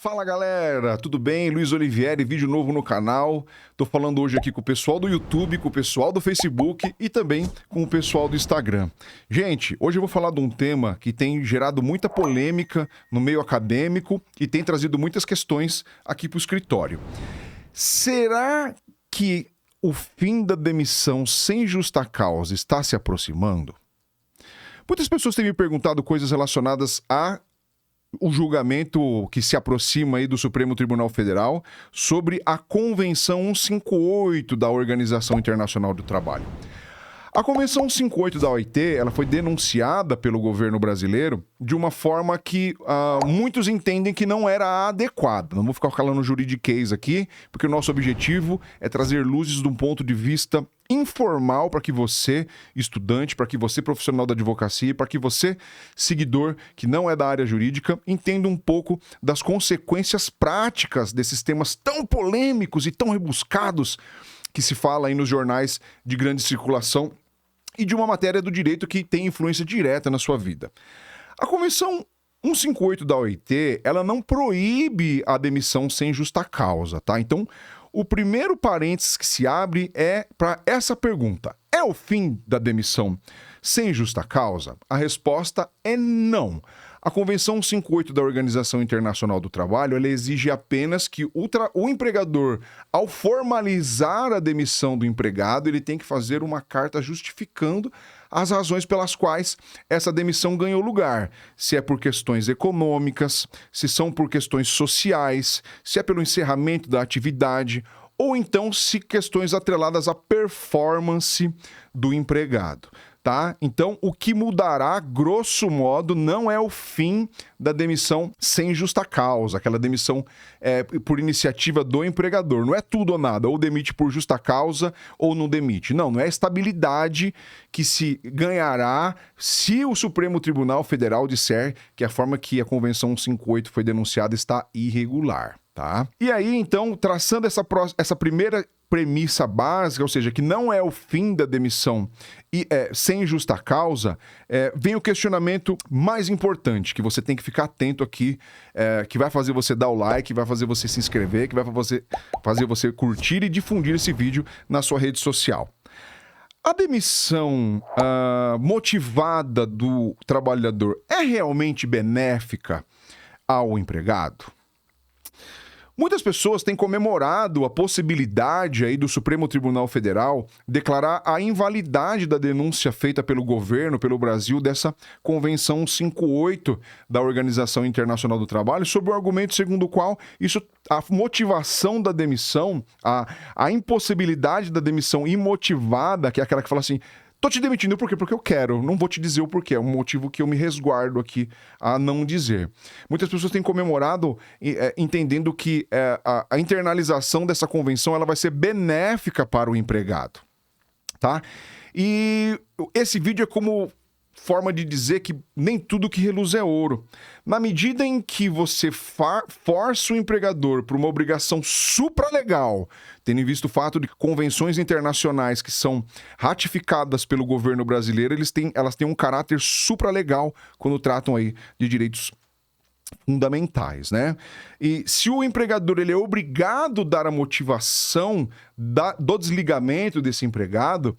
Fala galera, tudo bem? Luiz Olivieri, vídeo novo no canal. Tô falando hoje aqui com o pessoal do YouTube, com o pessoal do Facebook e também com o pessoal do Instagram. Gente, hoje eu vou falar de um tema que tem gerado muita polêmica no meio acadêmico e tem trazido muitas questões aqui para o escritório. Será que o fim da demissão sem justa causa está se aproximando? Muitas pessoas têm me perguntado coisas relacionadas a o julgamento que se aproxima aí do Supremo Tribunal Federal sobre a Convenção 158 da Organização Internacional do Trabalho. A Convenção 158 da OIT, ela foi denunciada pelo governo brasileiro de uma forma que muitos entendem que não era adequada. Não vou ficar falando juridiquês aqui, porque o nosso objetivo é trazer luzes de um ponto de vista informal para que você, estudante, para que você, profissional da advocacia, para que você, seguidor que não é da área jurídica, entenda um pouco das consequências práticas desses temas tão polêmicos e tão rebuscados que se fala aí nos jornais de grande circulação e de uma matéria do direito que tem influência direta na sua vida. A Convenção 158 da OIT, ela não proíbe a demissão sem justa causa, tá? Então, o primeiro parênteses que se abre é para essa pergunta: é o fim da demissão sem justa causa? A resposta é não. A Convenção 158 da Organização Internacional do Trabalho, ela exige apenas que o empregador, ao formalizar a demissão do empregado, ele tem que fazer uma carta justificando as razões pelas quais essa demissão ganhou lugar. Se é por questões econômicas, se são por questões sociais, se é pelo encerramento da atividade, ou então se questões atreladas à performance do empregado. Tá? Então, o que mudará, grosso modo, não é o fim da demissão sem justa causa, aquela demissão por iniciativa do empregador. Não é tudo ou nada, ou demite por justa causa ou não demite. Não é a estabilidade que se ganhará se o Supremo Tribunal Federal disser que a forma que a Convenção 158 foi denunciada está irregular. Tá? E aí, então, traçando essa primeira premissa básica, ou seja, que não é o fim da demissão sem justa causa, vem o questionamento mais importante, que você tem que ficar atento aqui, que vai fazer você dar o like, vai fazer você se inscrever, que vai fazer você curtir e difundir esse vídeo na sua rede social. A demissão motivada do trabalhador é realmente benéfica ao empregado? Muitas pessoas têm comemorado a possibilidade aí do Supremo Tribunal Federal declarar a invalidade da denúncia feita pelo governo, pelo Brasil, dessa Convenção 158 da Organização Internacional do Trabalho, sob o argumento segundo o qual a motivação da demissão, a impossibilidade da demissão imotivada, que é aquela que fala assim: tô te demitindo por quê? Porque eu quero. Não vou te dizer o porquê. É um motivo que eu me resguardo aqui a não dizer. Muitas pessoas têm comemorado entendendo que a internalização dessa convenção ela vai ser benéfica para o empregado. Tá? E esse vídeo é como forma de dizer que nem tudo que reluz é ouro. Na medida em que você força o empregador para uma obrigação supralegal, tendo em vista o fato de que convenções internacionais que são ratificadas pelo governo brasileiro, elas têm um caráter supralegal quando tratam aí de direitos fundamentais, né? E se o empregador ele é obrigado a dar a motivação do desligamento desse empregado,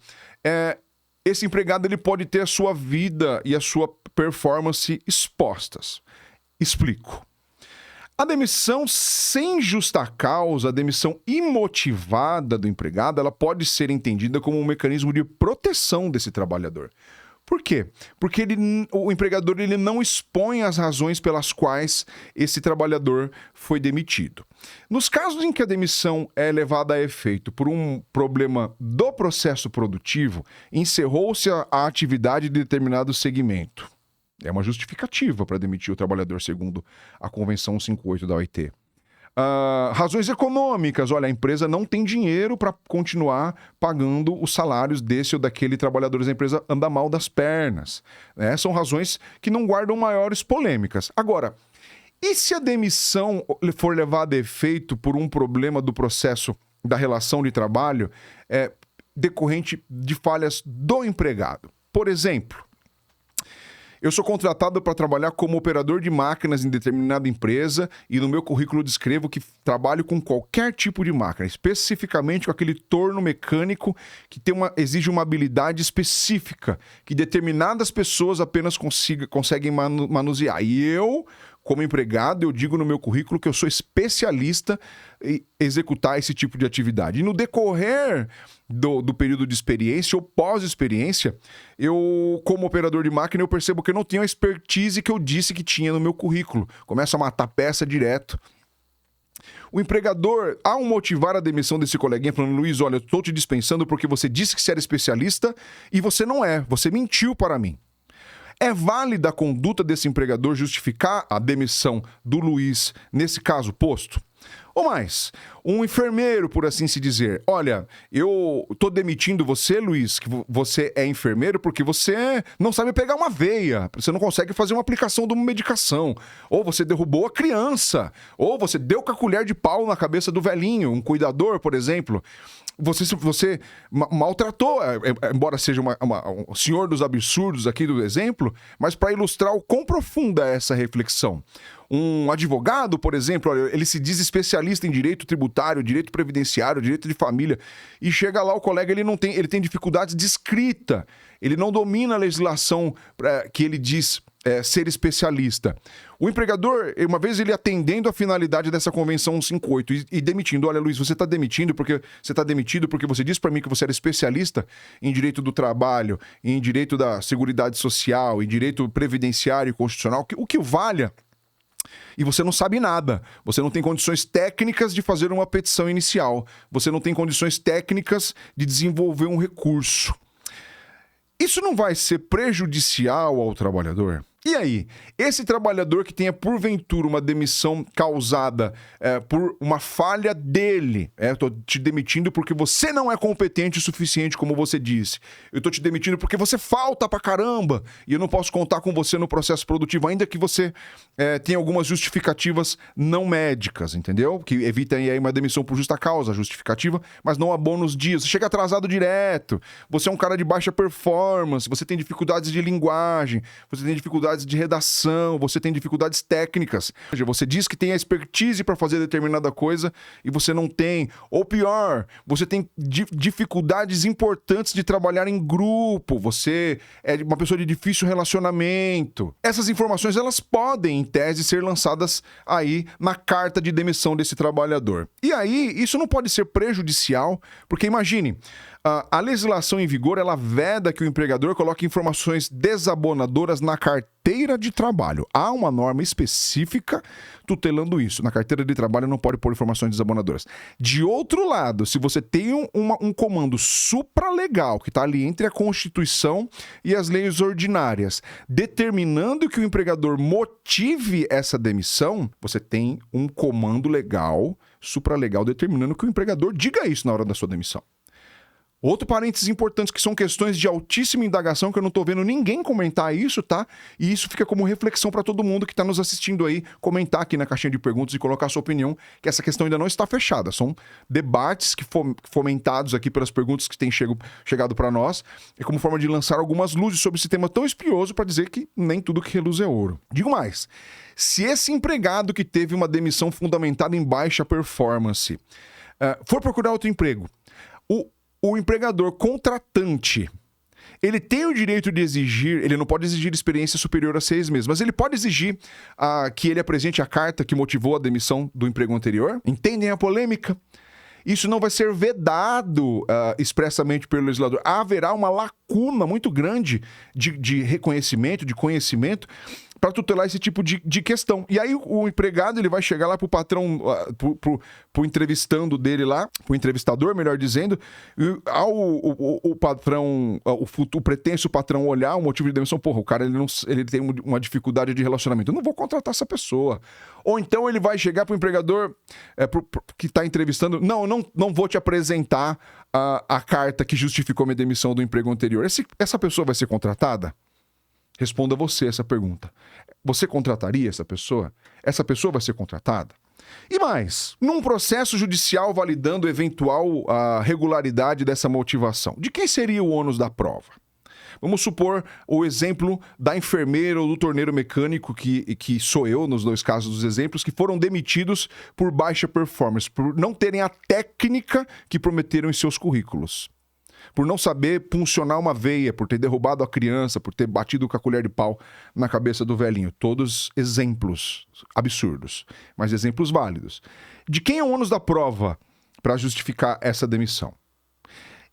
esse empregado ele pode ter a sua vida e a sua performance expostas. Explico. A demissão sem justa causa, a demissão imotivada do empregado, ela pode ser entendida como um mecanismo de proteção desse trabalhador. Por quê? Porque o empregador ele não expõe as razões pelas quais esse trabalhador foi demitido. Nos casos em que a demissão é levada a efeito por um problema do processo produtivo, encerrou-se a atividade de determinado segmento. É uma justificativa para demitir o trabalhador, segundo a Convenção 158 da OIT. Razões econômicas, olha, a empresa não tem dinheiro para continuar pagando os salários desse ou daquele trabalhador, a empresa anda mal das pernas, né? São razões que não guardam maiores polêmicas. Agora, e se a demissão for levada a efeito por um problema do processo da relação de trabalho decorrente de falhas do empregado? Por exemplo, Eu sou contratado para trabalhar como operador de máquinas em determinada empresa e no meu currículo descrevo que trabalho com qualquer tipo de máquina, especificamente com aquele torno mecânico que exige uma habilidade específica, que determinadas pessoas apenas conseguem manusear. E eu, como empregado, eu digo no meu currículo que eu sou especialista em executar esse tipo de atividade. E no decorrer do período de experiência ou pós-experiência, eu, como operador de máquina, eu percebo que eu não tenho a expertise que eu disse que tinha no meu currículo. Começo a matar peça direto. O empregador, ao motivar a demissão desse coleguinha, falando: Luiz, olha, eu estou te dispensando porque você disse que você era especialista e você não é. Você mentiu para mim. É válida a conduta desse empregador justificar a demissão do Luiz, nesse caso posto? Ou mais, um enfermeiro, por assim se dizer: olha, eu tô demitindo você, Luiz, que você é enfermeiro porque você não sabe pegar uma veia, você não consegue fazer uma aplicação de uma medicação, ou você derrubou a criança, ou você deu com a colher de pau na cabeça do velhinho, um cuidador, por exemplo. Você maltratou, embora seja um senhor dos absurdos aqui do exemplo, mas para ilustrar o quão profunda é essa reflexão. Um advogado, por exemplo, ele se diz especialista em direito tributário, direito previdenciário, direito de família, e chega lá o colega, ele tem dificuldades de escrita, ele não domina a legislação que ele diz ser especialista. O empregador, uma vez ele atendendo a finalidade dessa Convenção 158 e demitindo: olha, Luiz, você está demitido porque você disse para mim que você era especialista em direito do trabalho, em direito da seguridade social, em direito previdenciário e constitucional, o que valha. E você não sabe nada. Você não tem condições técnicas de fazer uma petição inicial. Você não tem condições técnicas de desenvolver um recurso. Isso não vai ser prejudicial ao trabalhador? E aí, esse trabalhador que tenha porventura uma demissão causada por uma falha dele, estou te demitindo porque você não é competente o suficiente, como você disse. Eu estou te demitindo porque você falta pra caramba e eu não posso contar com você no processo produtivo, ainda que você tenha algumas justificativas não médicas, entendeu? Que evitem aí uma demissão por justa causa, justificativa, mas não abona os dias. Você chega atrasado direto, você é um cara de baixa performance, você tem dificuldades de linguagem, você tem dificuldades de redação, você tem dificuldades técnicas. Ou seja, você diz que tem a expertise para fazer determinada coisa e você não tem. Ou pior, você tem dificuldades importantes de trabalhar em grupo, você é uma pessoa de difícil relacionamento. Essas informações, elas podem, em tese, ser lançadas aí na carta de demissão desse trabalhador. E aí, isso não pode ser prejudicial, porque imagine, a legislação em vigor, ela veda que o empregador coloque informações desabonadoras na carteira de trabalho. Há uma norma específica tutelando isso. Na carteira de trabalho não pode pôr informações desabonadoras. De outro lado, se você tem um comando supralegal que está ali entre a Constituição e as leis ordinárias, determinando que o empregador motive essa demissão, você tem um comando legal, supralegal, determinando que o empregador diga isso na hora da sua demissão. Outro parênteses importante, que são questões de altíssima indagação, que eu não tô vendo ninguém comentar isso, tá? E isso fica como reflexão para todo mundo que tá nos assistindo aí, comentar aqui na caixinha de perguntas e colocar a sua opinião, que essa questão ainda não está fechada. São debates que fomentados aqui pelas perguntas que têm chegado para nós, é como forma de lançar algumas luzes sobre esse tema tão espinhoso para dizer que nem tudo que reluz é ouro. Digo mais, se esse empregado que teve uma demissão fundamentada em baixa performance for procurar outro emprego, o empregador contratante, ele tem o direito de exigir, ele não pode exigir experiência superior a 6 meses, mas ele pode exigir que ele apresente a carta que motivou a demissão do emprego anterior. Entendem a polêmica? Isso não vai ser vedado expressamente pelo legislador. Haverá uma lacuna muito grande de reconhecimento, de conhecimento, para tutelar esse tipo de questão. E aí o empregado, ele vai chegar lá pro patrão, pro entrevistando dele lá, pro entrevistador, melhor dizendo, e ao o patrão, o pretenso patrão olhar o motivo de demissão: porra, o cara ele tem uma dificuldade de relacionamento, eu não vou contratar essa pessoa. Ou então ele vai chegar pro empregador que tá entrevistando: não vou te apresentar a carta que justificou minha demissão do emprego anterior. Essa pessoa vai ser contratada? Responda você essa pergunta. Você contrataria essa pessoa? Essa pessoa vai ser contratada? E mais, num processo judicial validando eventual regularidade dessa motivação, de quem seria o ônus da prova? Vamos supor o exemplo da enfermeira ou do torneiro mecânico, que sou eu, nos dois casos dos exemplos, que foram demitidos por baixa performance, por não terem a técnica que prometeram em seus currículos. Por não saber puncionar uma veia, por ter derrubado a criança, por ter batido com a colher de pau na cabeça do velhinho. Todos exemplos absurdos, mas exemplos válidos. De quem é o ônus da prova para justificar essa demissão?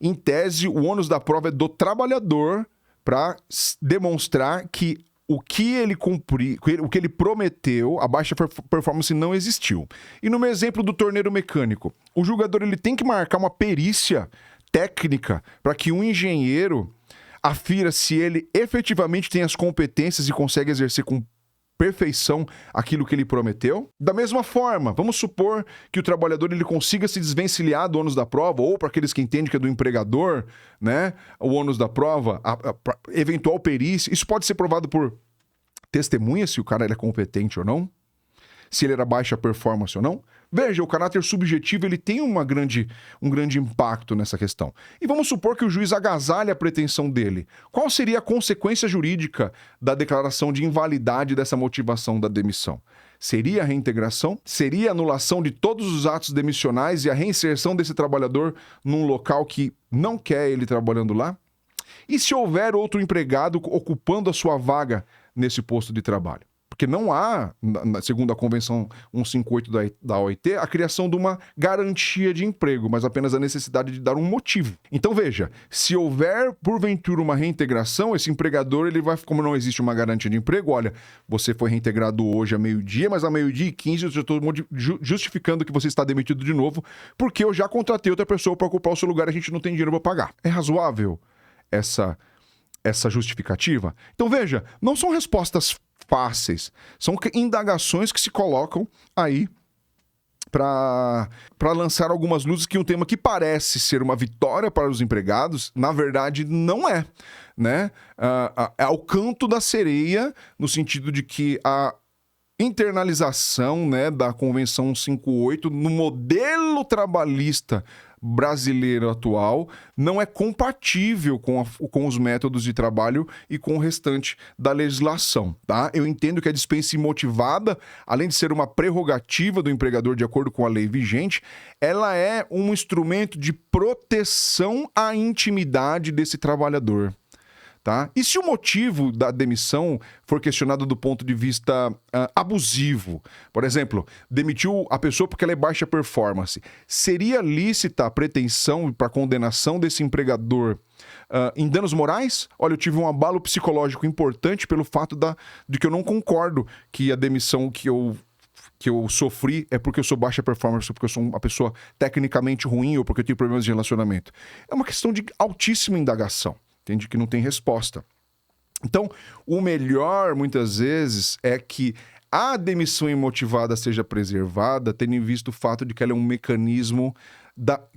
Em tese, o ônus da prova é do trabalhador para demonstrar que o que ele cumpriu, o que ele prometeu, a baixa performance não existiu. E no meu exemplo do torneiro mecânico, o julgador ele tem que marcar uma perícia técnica para que um engenheiro afira se ele efetivamente tem as competências e consegue exercer com perfeição aquilo que ele prometeu. Da mesma forma, vamos supor que o trabalhador ele consiga se desvencilhar do ônus da prova, ou para aqueles que entendem que é do empregador, né, o ônus da prova, a eventual perícia. Isso pode ser provado por testemunha, se o cara ele é competente ou não, se ele era baixa performance ou não. Veja, o caráter subjetivo ele tem um grande impacto nessa questão. E vamos supor que o juiz agasalhe a pretensão dele. Qual seria a consequência jurídica da declaração de invalidade dessa motivação da demissão? Seria a reintegração? Seria a anulação de todos os atos demissionais e a reinserção desse trabalhador num local que não quer ele trabalhando lá? E se houver outro empregado ocupando a sua vaga nesse posto de trabalho? Porque não há, segundo a Convenção 158 da OIT, a criação de uma garantia de emprego, mas apenas a necessidade de dar um motivo. Então veja, se houver porventura uma reintegração, esse empregador, ele vai, como não existe uma garantia de emprego, olha, você foi reintegrado hoje a meio-dia, mas a meio-dia e 15 eu já estou justificando que você está demitido de novo, porque eu já contratei outra pessoa para ocupar o seu lugar e a gente não tem dinheiro para pagar. É razoável essa justificativa? Então veja, não são respostas fáceis, são indagações que se colocam aí para lançar algumas luzes que um tema que parece ser uma vitória para os empregados, na verdade não é, né? É o canto da sereia, no sentido de que a internalização, né, da Convenção 158 no modelo trabalhista brasileiro atual não é compatível com os métodos de trabalho e com o restante da legislação, tá? Eu entendo que a dispensa imotivada, além de ser uma prerrogativa do empregador de acordo com a lei vigente, ela é um instrumento de proteção à intimidade desse trabalhador. Tá? E se o motivo da demissão for questionado do ponto de vista abusivo, por exemplo, demitiu a pessoa porque ela é baixa performance, seria lícita a pretensão para condenação desse empregador em danos morais? Olha, eu tive um abalo psicológico importante pelo fato de que eu não concordo que a demissão que eu sofri é porque eu sou baixa performance, porque eu sou uma pessoa tecnicamente ruim ou porque eu tenho problemas de relacionamento. É uma questão de altíssima indagação. Entende? Que não tem resposta. Então, o melhor, muitas vezes, é que a demissão imotivada seja preservada, tendo em vista o fato de que ela é um mecanismo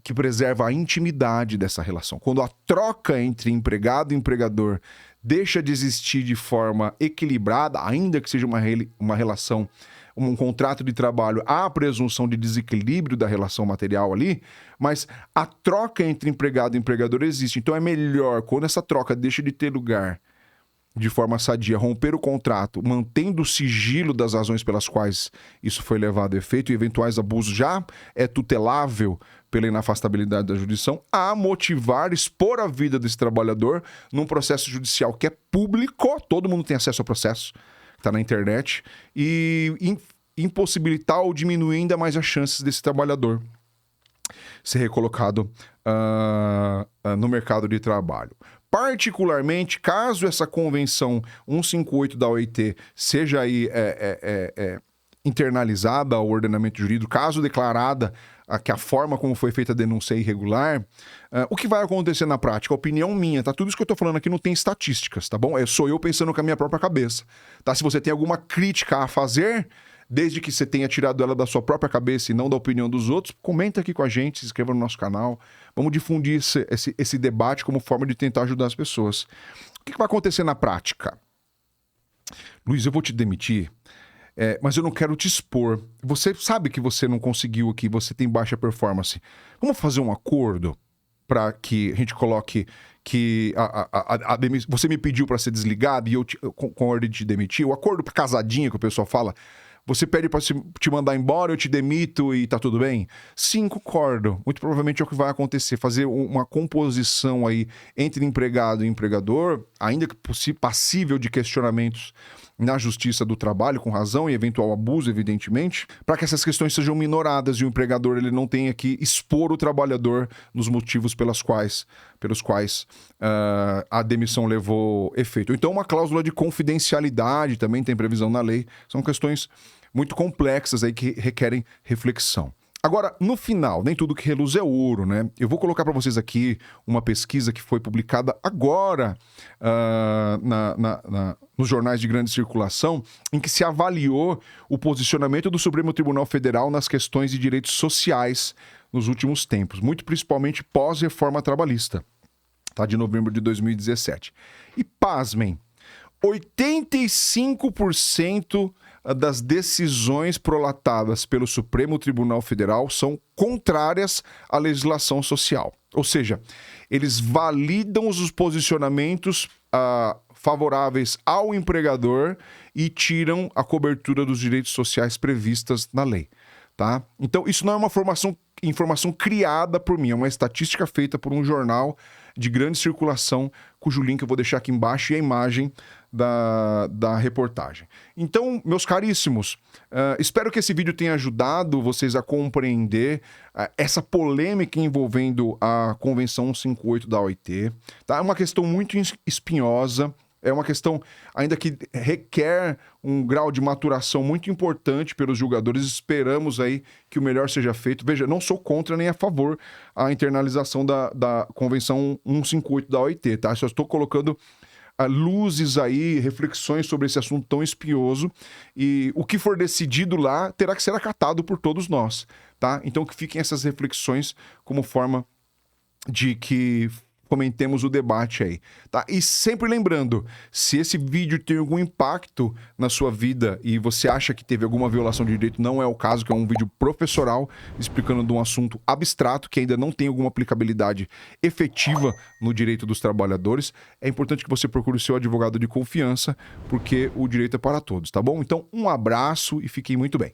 que preserva a intimidade dessa relação. Quando a troca entre empregado e empregador deixa de existir de forma equilibrada, ainda que seja uma relação, um contrato de trabalho, há a presunção de desequilíbrio da relação material ali, mas a troca entre empregado e empregador existe. Então é melhor, quando essa troca deixa de ter lugar de forma sadia, romper o contrato, mantendo o sigilo das razões pelas quais isso foi levado a efeito e eventuais abusos já é tutelável pela inafastabilidade da jurisdição, a motivar, expor a vida desse trabalhador num processo judicial que é público, todo mundo tem acesso ao processo, está na internet, e impossibilitar ou diminuir ainda mais as chances desse trabalhador ser recolocado no mercado de trabalho. Particularmente, caso essa Convenção 158 da OIT seja aí internalizada ao ordenamento jurídico, caso declarada que a forma como foi feita a denúncia é irregular, o que vai acontecer na prática? Opinião minha, tá? Tudo isso que eu tô falando aqui não tem estatísticas, tá bom? Sou eu pensando com a minha própria cabeça, tá? Se você tem alguma crítica a fazer, desde que você tenha tirado ela da sua própria cabeça e não da opinião dos outros, comenta aqui com a gente, se inscreva no nosso canal. Vamos difundir esse debate como forma de tentar ajudar as pessoas. O que vai acontecer na prática? Luiz, eu vou te demitir, mas eu não quero te expor. Você sabe que você não conseguiu aqui, você tem baixa performance. Vamos fazer um acordo? para que a gente coloque que você me pediu para ser desligado e eu concordei de te demitir, o acordo casadinha que o pessoal fala, você pede para te mandar embora, eu te demito e tá tudo bem? Sim, concordo. Muito provavelmente é o que vai acontecer. Fazer uma composição aí entre empregado e empregador, ainda que passível de questionamentos na Justiça do Trabalho, com razão, e eventual abuso, evidentemente, para que essas questões sejam minoradas e o empregador ele não tenha que expor o trabalhador nos motivos pelos quais a demissão levou efeito. Então, uma cláusula de confidencialidade também tem previsão na lei. São questões muito complexas aí que requerem reflexão. Agora, no final, nem tudo que reluz é ouro, né? Eu vou colocar para vocês aqui uma pesquisa que foi publicada agora nos jornais de grande circulação, em que se avaliou o posicionamento do Supremo Tribunal Federal nas questões de direitos sociais nos últimos tempos, muito principalmente pós-reforma trabalhista, tá? De novembro de 2017. E pasmem, 85% das decisões prolatadas pelo Supremo Tribunal Federal são contrárias à legislação social. Ou seja, eles validam os posicionamentos favoráveis ao empregador e tiram a cobertura dos direitos sociais previstas na lei. Tá? Então, isso não é uma informação criada por mim, é uma estatística feita por um jornal de grande circulação, cujo link eu vou deixar aqui embaixo e a imagem da reportagem. Então, meus caríssimos, espero que esse vídeo tenha ajudado vocês a compreender essa polêmica envolvendo a Convenção 158 da OIT. Tá? É uma questão muito espinhosa. É uma questão ainda que requer um grau de maturação muito importante pelos julgadores. Esperamos aí que o melhor seja feito. Veja, não sou contra nem a favor a internalização da Convenção 158 da OIT, tá? Só estou colocando luzes aí, reflexões sobre esse assunto tão espinhoso. E o que for decidido lá terá que ser acatado por todos nós, tá? Então que fiquem essas reflexões como forma de que comentemos o debate aí, tá? E sempre lembrando, se esse vídeo tem algum impacto na sua vida e você acha que teve alguma violação de direito, não é o caso, que é um vídeo professoral explicando de um assunto abstrato que ainda não tem alguma aplicabilidade efetiva no direito dos trabalhadores, é importante que você procure o seu advogado de confiança, porque o direito é para todos, tá bom? Então, um abraço e fiquem muito bem.